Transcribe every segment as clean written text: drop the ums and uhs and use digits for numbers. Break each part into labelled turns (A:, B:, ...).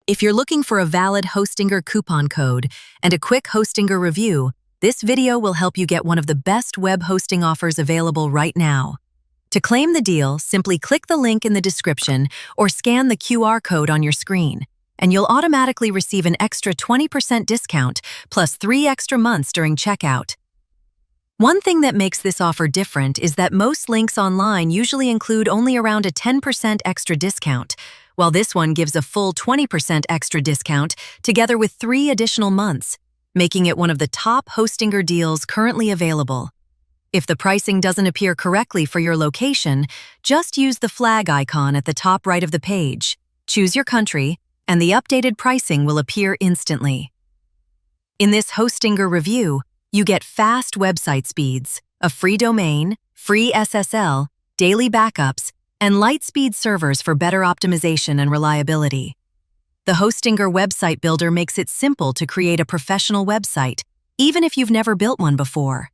A: If you're looking for a valid Hostinger coupon code and a quick Hostinger review, this video will help you get one of the best web hosting offers available right now. To claim the deal, simply click the link in the description or scan the QR code on your screen, and you'll automatically receive an extra 20% discount plus 3 extra months during checkout. One thing that makes this offer different is that most links online usually include only around a 10% extra discount, while this one gives a full 20% extra discount together with 3 additional months, making it one of the top Hostinger deals currently available. If the pricing doesn't appear correctly for your location, just use the flag icon at the top right of the page, choose your country, and the updated pricing will appear instantly. In this Hostinger review, you get fast website speeds, a free domain, free SSL, daily backups, and light-speed servers for better optimization and reliability. The Hostinger website builder makes it simple to create a professional website, even if you've never built one before.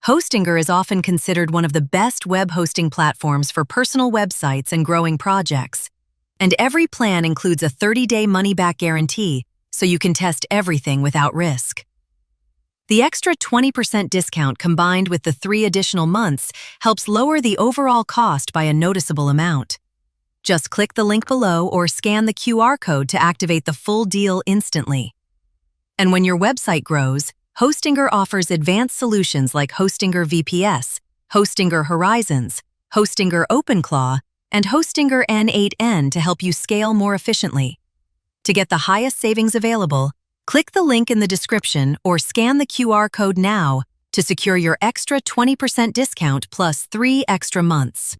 A: Hostinger is often considered one of the best web hosting platforms for personal websites and growing projects. And every plan includes a 30-day money-back guarantee, so you can test everything without risk. The extra 20% discount combined with the 3 additional months helps lower the overall cost by a noticeable amount. Just click the link below or scan the QR code to activate the full deal instantly. And when your website grows, Hostinger offers advanced solutions like Hostinger VPS, Hostinger Horizons, Hostinger openclaw, and Hostinger N8N to help you scale more efficiently. To get the highest savings available, click the link in the description or scan the QR code now to secure your extra 20% discount plus 3 extra months.